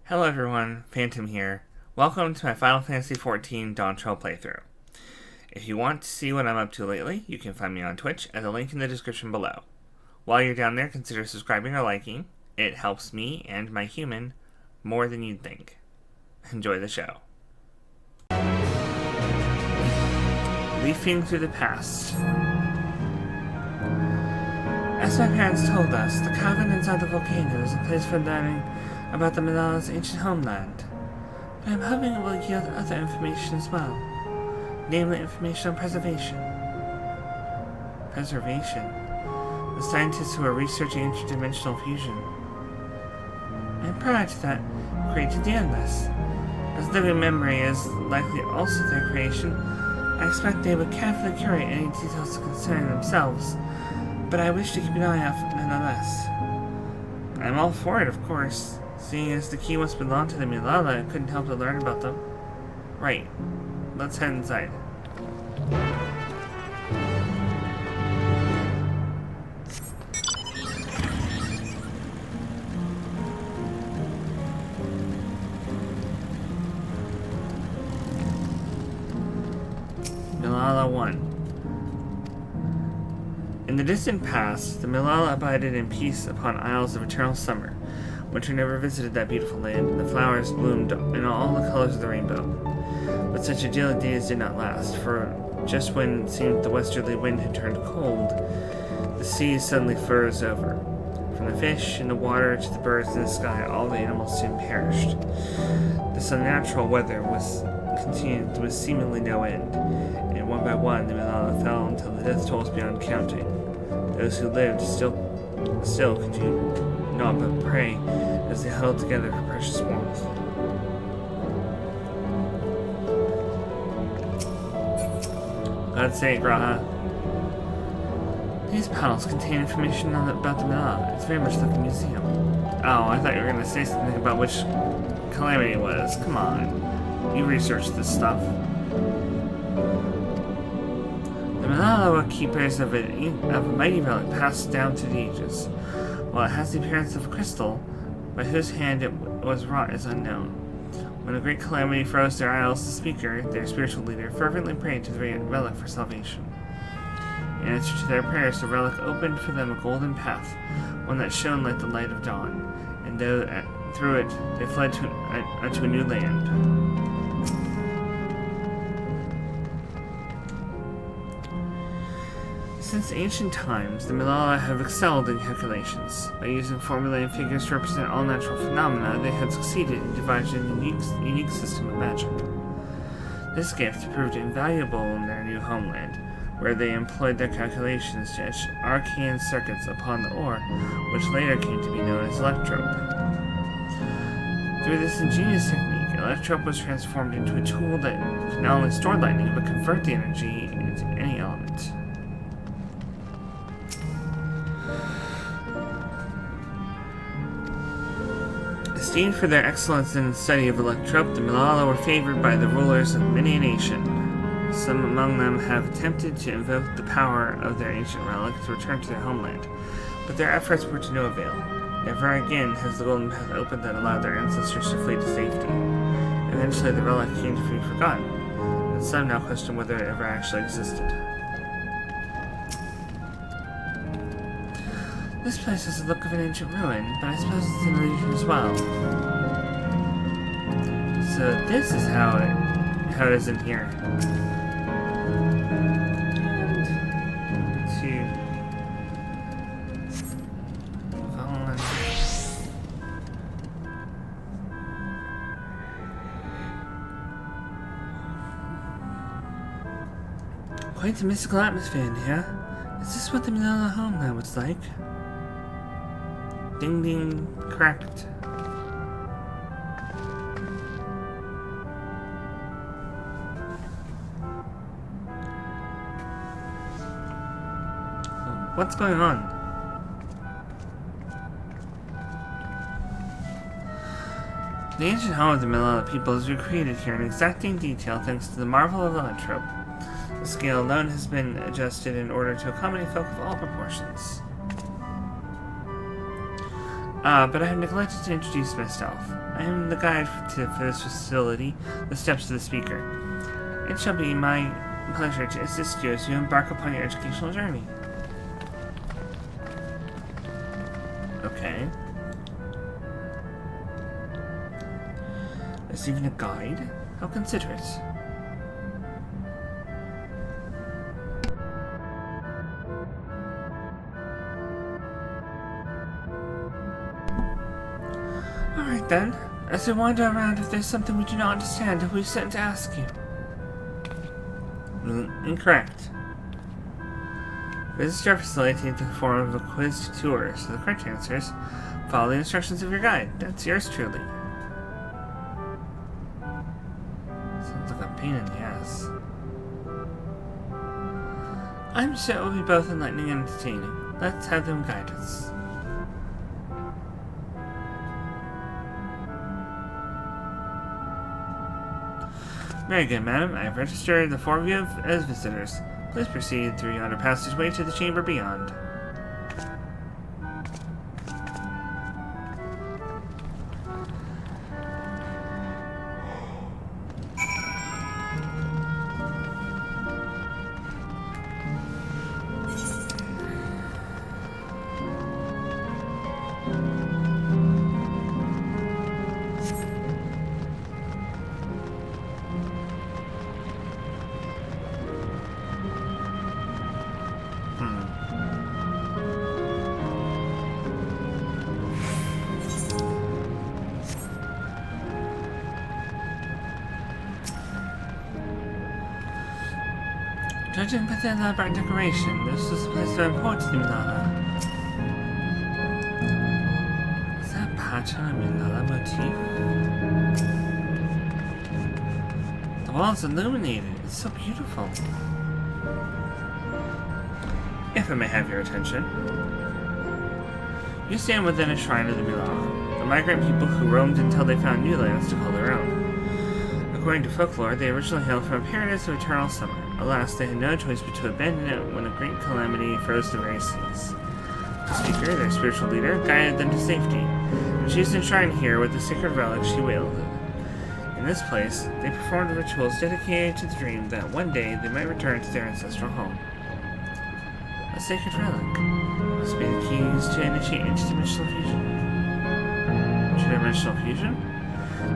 Hello everyone, Phantom here. Welcome to my Final Fantasy XIV Dawntrail playthrough. If you want to see what I'm up to lately, you can find me on Twitch at the link in the description below. While you're down there, consider subscribing or liking. It helps me and my human more than you'd think. Enjoy the show. Leafing through the past. As my parents told us, the cavern inside the volcano is a place for learning about the Malala's ancient homeland. But I'm hoping it will yield other information as well, namely information on preservation. Preservation? The scientists who are researching interdimensional fusion. And prior to that, created the Endless. As living memory is likely also their creation, I expect they would carefully curate any details concerning themselves, but I wish to keep an eye out nonetheless. I'm all for it, of course. Seeing as the key once belonged to the Malala, I couldn't help to learn about them. Right. Let's head inside. Malala 1. In the distant past, the Malala abided in peace upon isles of eternal summer. Winter never visited that beautiful land, and the flowers bloomed in all the colors of the rainbow. But such idyllic days did not last, for just when it seemed the westerly wind had turned cold, the sea suddenly froze over. From the fish in the water to the birds in the sky, all the animals soon perished. This unnatural weather was continued with seemingly no end, and one by one the Malala fell until the death toll was beyond counting. Those who lived still continued naught but pray as they huddled together for precious warmth. God's sake, Graha. These panels contain information about the Malala. It's very much like a museum. Oh, I thought you were going to say something about which calamity it was. Come on. You researched this stuff. The Malala were keepers of a mighty relic passed down through the ages. While it has the appearance of a crystal, by whose hand it was wrought is unknown. When a great calamity froze their isles, the speaker, their spiritual leader, fervently prayed to the relic for salvation. In answer to their prayers, the relic opened for them a golden path, one that shone like the light of dawn, and through it they fled unto a new land. Since ancient times, the Malala have excelled in calculations. By using formulae and figures to represent all natural phenomena, they had succeeded in devising a unique system of magic. This gift proved invaluable in their new homeland, where they employed their calculations to etch arcane circuits upon the ore, which later came to be known as electrope. Through this ingenious technique, electrope was transformed into a tool that could not only store lightning, but convert the energy into any element. Esteemed for their excellence in the study of electrope, the Malala were favored by the rulers of many a nation. Some among them have attempted to invoke the power of their ancient relic to return to their homeland, but their efforts were to no avail. Never again has the golden path opened that allowed their ancestors to flee to safety. Eventually the relic came to be forgotten, and some now question whether it ever actually existed. This place has the look of an ancient ruin, but I suppose it's an illusion as well. So this is how it is in here. Quite a mystical atmosphere in here. Is this what the Malala homeland was like? Ding ding, correct. What's going on? The ancient home of the Malala people is recreated here in exacting detail thanks to the marvel of electrope. The scale alone has been adjusted in order to accommodate folk of all proportions. But I have neglected to introduce myself. I am the guide for this facility, the steps to the speaker. It shall be my pleasure to assist you as you embark upon your educational journey. Okay. There's even a guide? How considerate. Alright then. As we wander around, if there's something we do not understand, we'll be sent to ask you. Incorrect. Visit our facility in the form of a quiz tour, so the correct answers follow the instructions of your guide. That's yours truly. Sounds like a pain in the ass. I'm sure it will be both enlightening and entertaining. Let's have them guide us. Very good, madam. I have registered the four of you as visitors. Please proceed through yonder passageway to the chamber beyond. Judging by the elaborate decoration, this is a place of importance to Milala. Is that a patch on a Milala motif? The wall's illuminated. It's so beautiful. If I may have your attention. You stand within a shrine of the Milala, the migrant people who roamed until they found new lands to call their own. According to folklore, they originally hailed from a paradise of eternal summer. Alas, they had no choice but to abandon it when a great calamity froze the very seas. The speaker, their spiritual leader, guided them to safety, and she is enshrined here with the sacred relic she wielded. In this place, they performed rituals dedicated to the dream that one day they might return to their ancestral home. A sacred relic must be the key used to initiate interdimensional fusion. Interdimensional fusion?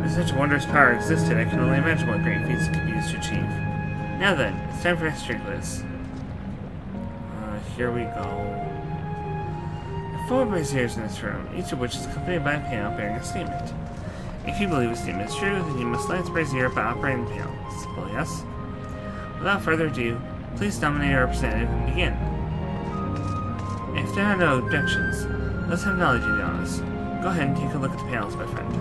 If such a wondrous power existed, I can only imagine what great feats it could be used to achieve. Now then, it's time for history quiz. Here we go. There are 4 braziers in this room, each of which is accompanied by a panel bearing a statement. If you believe a statement is true, then you must light the brazier by operating the panel. Simple, yes? Without further ado, please nominate a representative and begin. If there are no objections, let's have knowledge on us. Go ahead and take a look at the panels, my friend.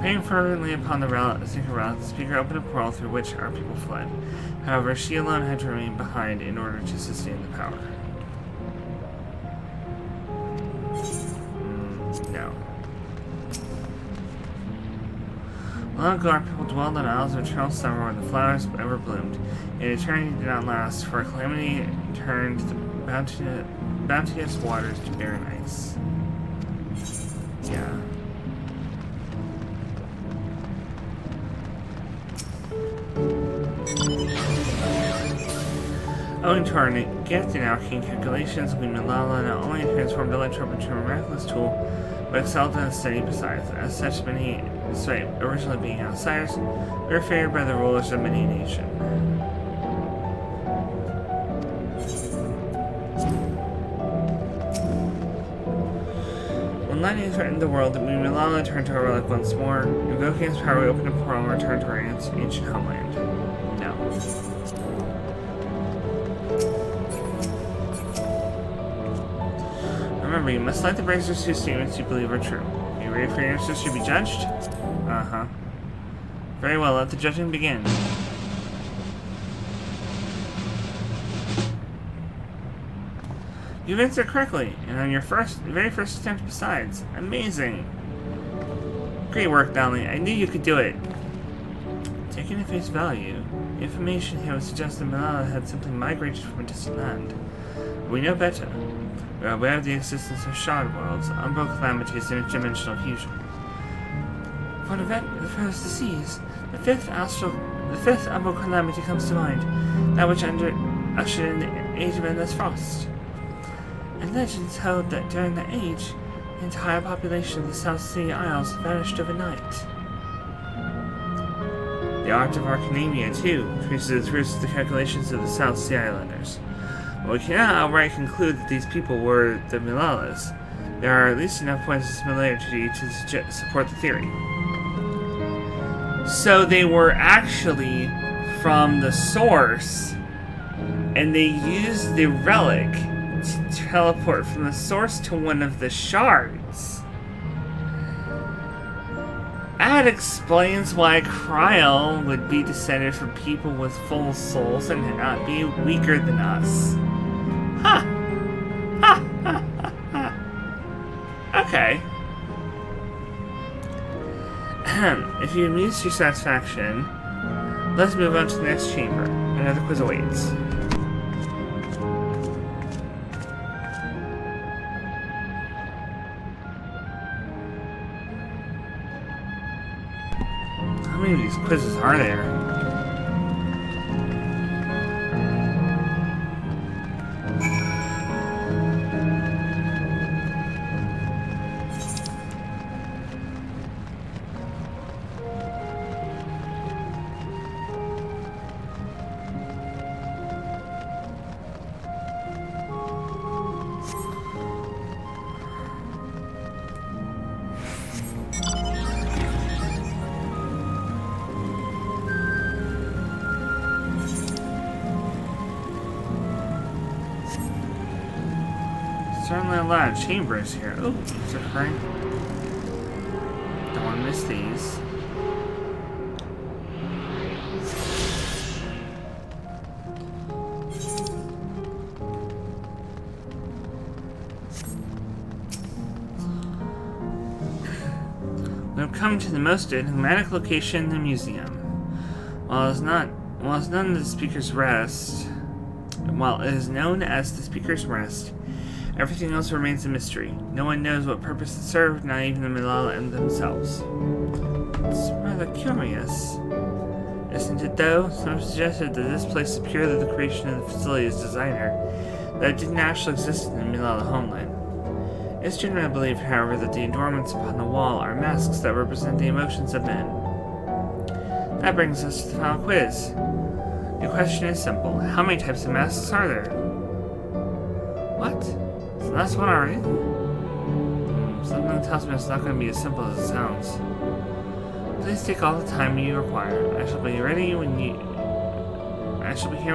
Praying fervently upon the sacred relic, the speaker opened a portal through which our people fled. However, she alone had to remain behind in order to sustain the power. No. Long ago, our people dwelled on isles of eternal summer where the flowers ever bloomed. Yet eternity did not last, for a calamity turned the bounteous waters to barren ice. Yeah. Owing to our gift in arcane calculations, we Milala not only transformed Electro into a miraculous tool, but excelled in a study besides. As such, many, despite originally being outsiders, we were favored by the rulers of many nations. When lightning threatened the world, we Milala turned to our relic once more. Invoking its power, we opened a portal and returned to our ancient homeland. No. Remember, you must let the bracers whose statements you believe are true. Are you ready for your answers to be judged? Uh-huh. Very well, let the judging begin. You've answered correctly, and on your very first attempt besides. Amazing! Great work, Donnelly. I knew you could do it. Taken at face value, the information here would suggest that Milala had simply migrated from a distant land. We know better. We are aware of the existence of shard worlds, umbral calamities, and interdimensional fusion. For an event that refers to seas, the fifth umbral calamity comes to mind, that which ushered in the age of endless frost. And legends held that during that age, the entire population of the South Sea Isles vanished overnight. The art of Arcanamia, too, traces its roots to the calculations of the South Sea Islanders. While we cannot outright conclude that these people were the Milalas, there are at least enough points of similarity to support the theory. So they were actually from the source, and they used the relic to teleport from the source to one of the shards. That explains why Kryl would be descended from people with full souls and not be weaker than us. Ha! Ha! Ha! Ha! Ha! Okay. If you amuse your satisfaction, let's move on to the next chamber. Another quiz awaits. How many of these quizzes are there? Certainly a lot of chambers here. Oh, it's occurring. Don't want to miss these. We have come to the most enigmatic location in the museum. While it is known as the Speaker's Rest, everything else remains a mystery. No one knows what purpose it served, not even the Milala and themselves. It's rather curious, isn't it, though? Some suggested that this place is purely the creation of the facility's designer, that it didn't actually exist in the Milala homeland. It's generally believed, however, that the adornments upon the wall are masks that represent the emotions of men. That brings us to the final quiz. The question is simple. How many types of masks are there? What? So that's one already? Something tells me it's not going to be as simple as it sounds. Please take all the time you require. I shall be here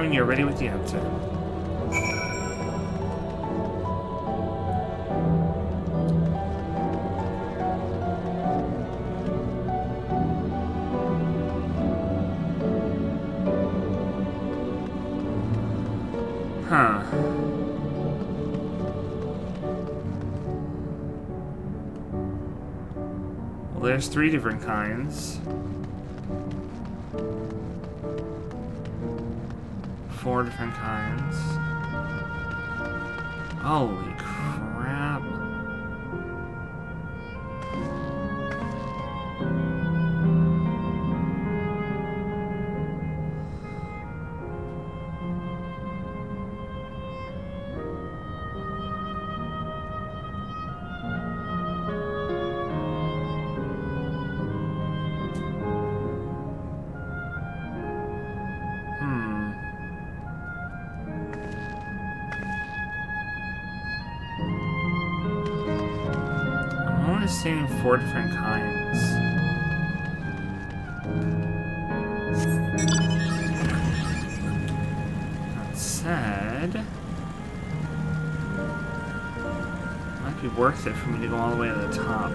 when you're ready with the answer. Huh. Well, there's 3 different kinds. 4 different kinds. Holy crap. Seeing 4 different kinds. That said, might be worth it for me to go all the way to the top.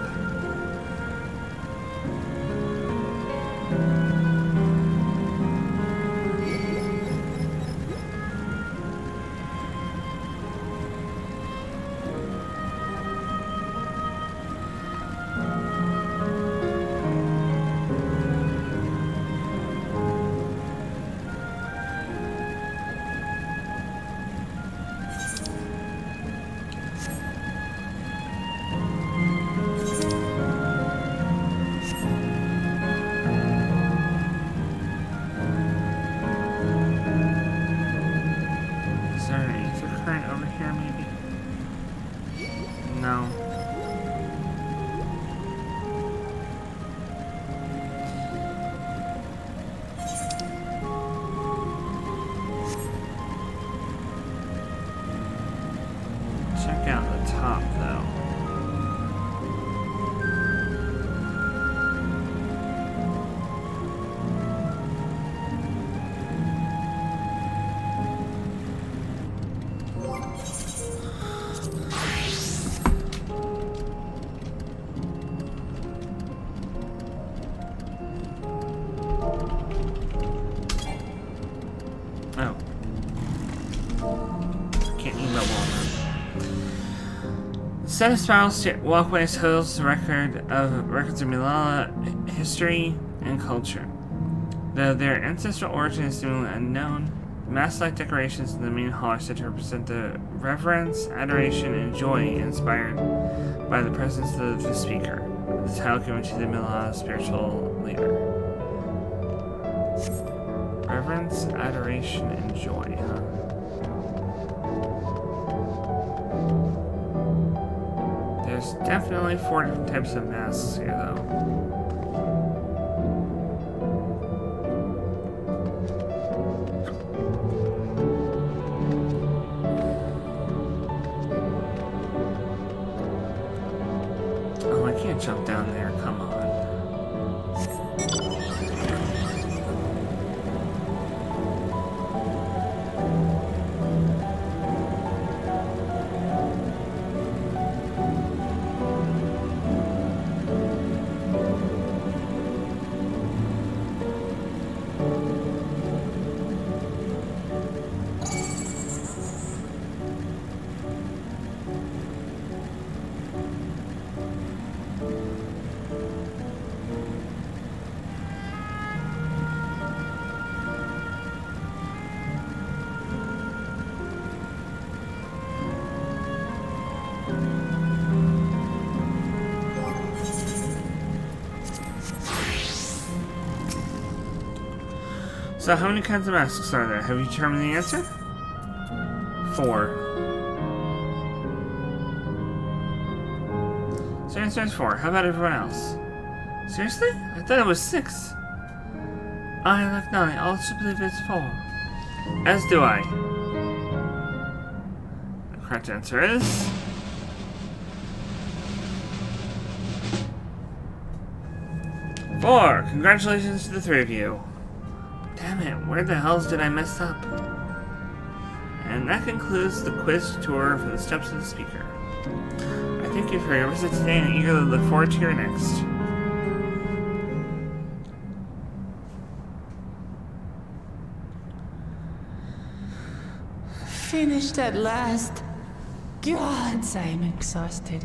set of spiral walkways holds the records of Malala history and culture. Though their ancestral origin is seemingly unknown, the mask-like decorations in the main hall are said to represent the reverence, adoration, and joy inspired by the presence of the speaker, the title given to the Malala spiritual leader. Reverence, adoration, and joy, huh? There's definitely 4 different types of masks here, though. Oh, I can't jump down there, come on. So how many kinds of masks are there? Have you determined the answer? 4. So the answer is 4. How about everyone else? Seriously? I thought it was 6. I, like Nani, also believe it's 4. As do I. The correct answer is... 4. Congratulations to the 3 of you. Damn it, where the hell did I mess up? And that concludes the quiz tour for the steps of the speaker. I thank you for your visit today and eagerly look forward to your next. Finished at last. Gods, I am exhausted.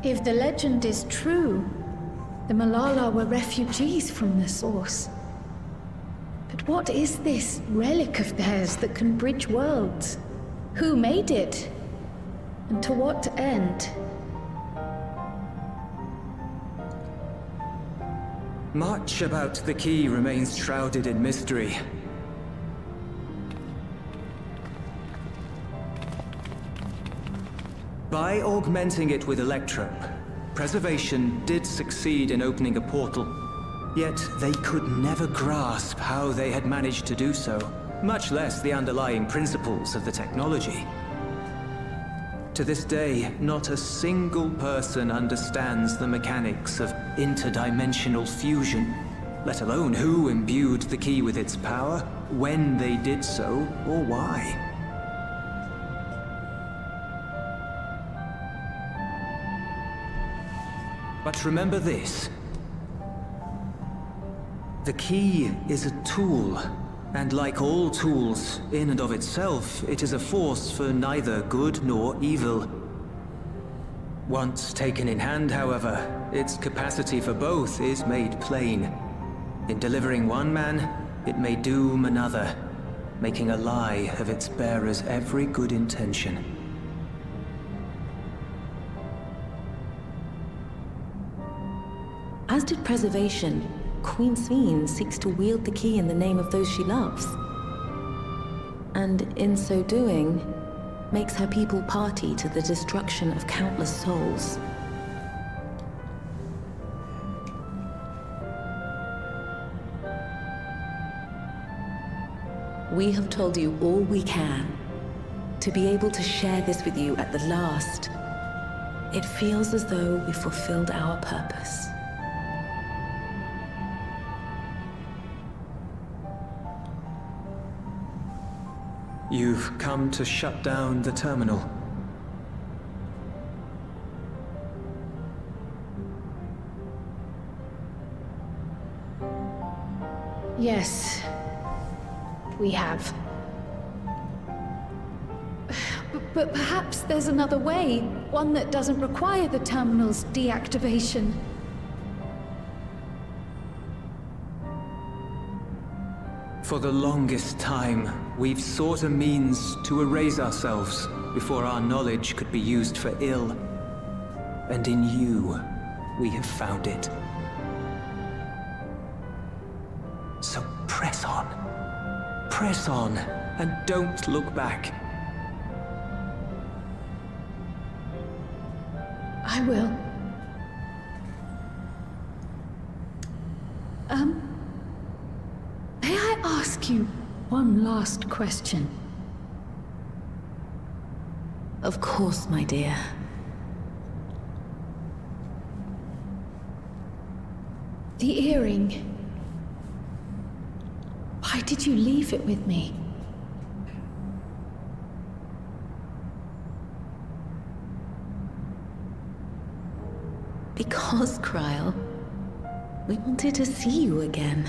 If the legend is true, the Malala were refugees from the source. But what is this relic of theirs that can bridge worlds? Who made it? And to what end? Much about the key remains shrouded in mystery. By augmenting it with electrope, Preservation did succeed in opening a portal, yet they could never grasp how they had managed to do so, much less the underlying principles of the technology. To this day, not a single person understands the mechanics of interdimensional fusion, let alone who imbued the key with its power, when they did so, or why. But remember this. The key is a tool, and like all tools, in and of itself, it is a force for neither good nor evil. Once taken in hand, however, its capacity for both is made plain. In delivering one man, it may doom another, making a lie of its bearer's every good intention. As did Preservation, Queen Sveen seeks to wield the key in the name of those she loves. And in so doing, makes her people party to the destruction of countless souls. We have told you all we can, to be able to share this with you at the last. It feels as though we fulfilled our purpose. You've come to shut down the terminal. Yes, we have. But perhaps there's another way, one that doesn't require the terminal's deactivation. For the longest time, we've sought a means to erase ourselves before our knowledge could be used for ill. And in you, we have found it. So press on. Press on, and don't look back. I will. May I ask you one last question? Of course, my dear. The earring. Why did you leave it with me? Because, Kryl, we wanted to see you again.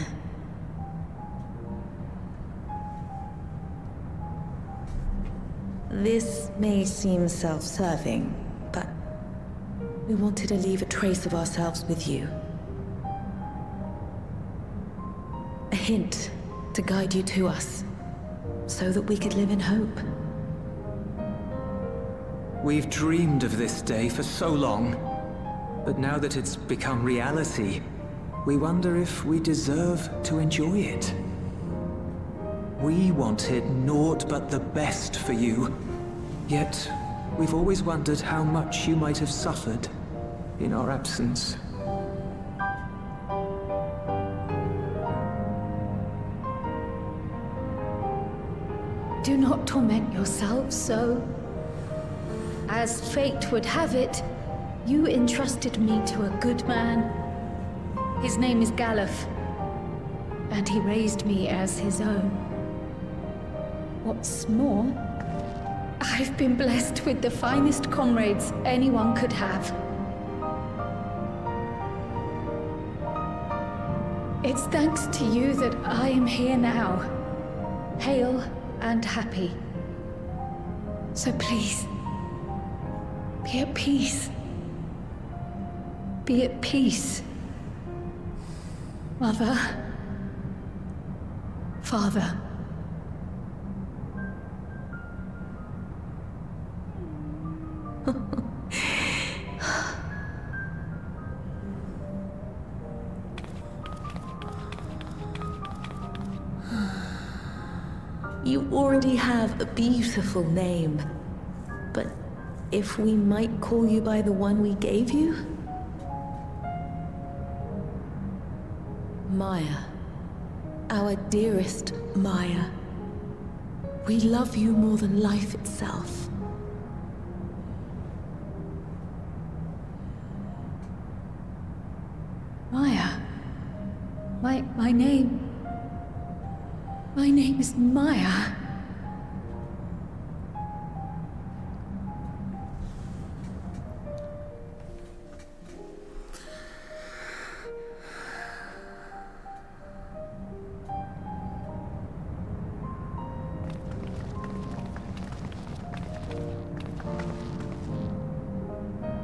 This may seem self-serving, but we wanted to leave a trace of ourselves with you. A hint to guide you to us, so that we could live in hope. We've dreamed of this day for so long, but now that it's become reality, we wonder if we deserve to enjoy it. We wanted naught but the best for you, yet we've always wondered how much you might have suffered in our absence. Do not torment yourselves so. As fate would have it, you entrusted me to a good man. His name is Galuf, and he raised me as his own. What's more, I've been blessed with the finest comrades anyone could have. It's thanks to you that I am here now, hale and happy. So please, be at peace. Be at peace. Mother. Father. You already have a beautiful name, but if we might call you by the one we gave you? Maya. Our dearest Maya. We love you more than life itself. Maya. My name... My name is Maya.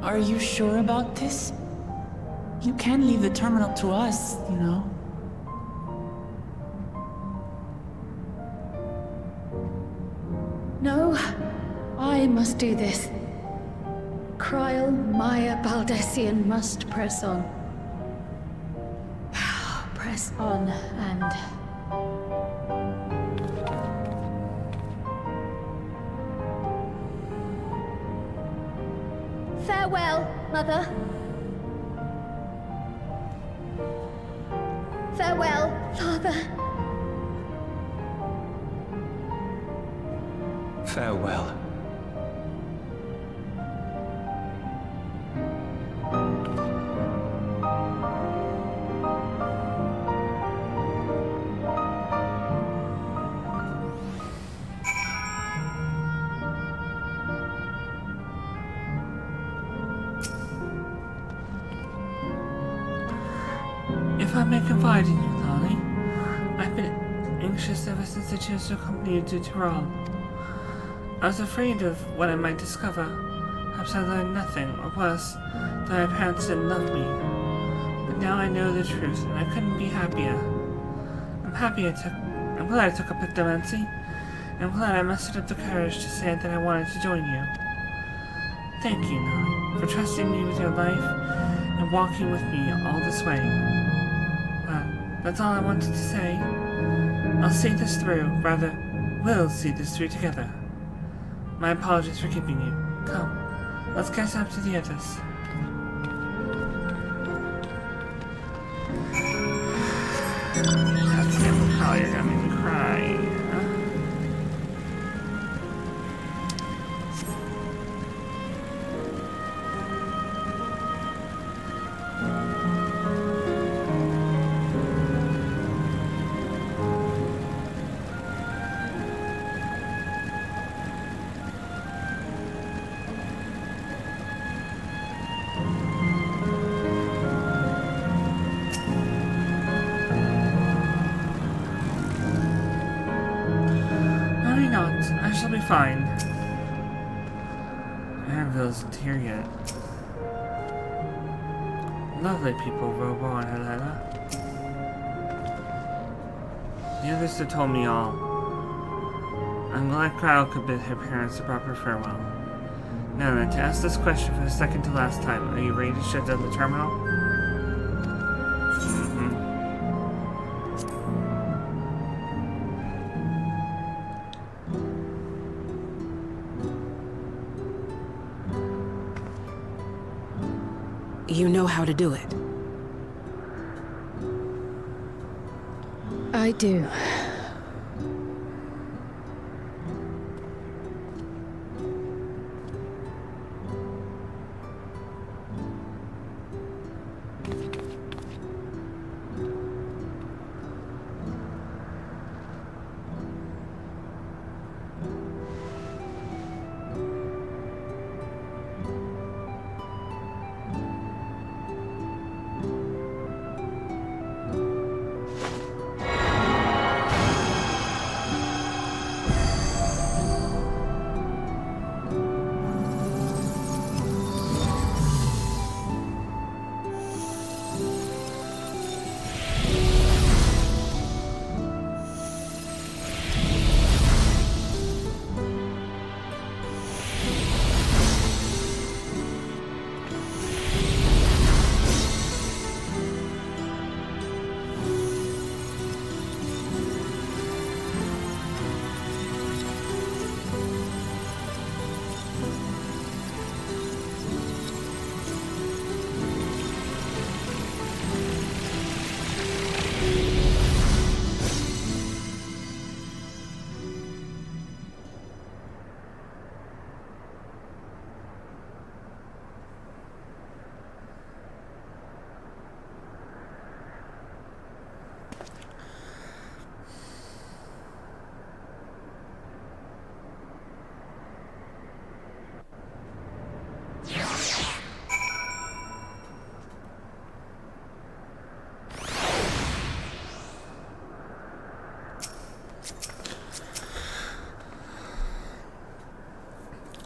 Are you sure about this? You can leave the terminal to us, you know. No, I must do this. Kryl, Maya, Baldessian must press on. Press on and... Farewell, Mother. Farewell, Father. Farewell. If I may confide in you, Lolly, I've been anxious ever since I chose to accompany you to Tyrol. I was afraid of what I might discover. Perhaps I learned nothing, or worse, that my parents didn't love me. But now I know the truth, and I couldn't be happier. I'm glad I took up diplomacy. I'm glad I mustered up the courage to say that I wanted to join you. Thank you, Nellie, for trusting me with your life and walking with me all this way. Well, that's all I wanted to say. I'll see this through, we'll see this through together. My apologies for keeping you. Come, let's catch up to the others. That's how you're gonna make me cry. I shall be fine. Annabelle isn't here yet. Lovely people, Robo and Helena. The others have told me all. I'm glad Kyle could bid her parents a proper farewell. Now then, to ask this question for the second to last time, are you ready to shut down the terminal? You know how to do it. I do.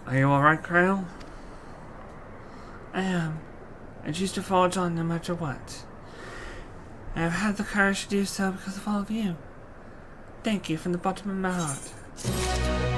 Are you alright, Kyle? I am. I choose to follow John no matter what. I have had the courage to do so because of all of you. Thank you from the bottom of my heart.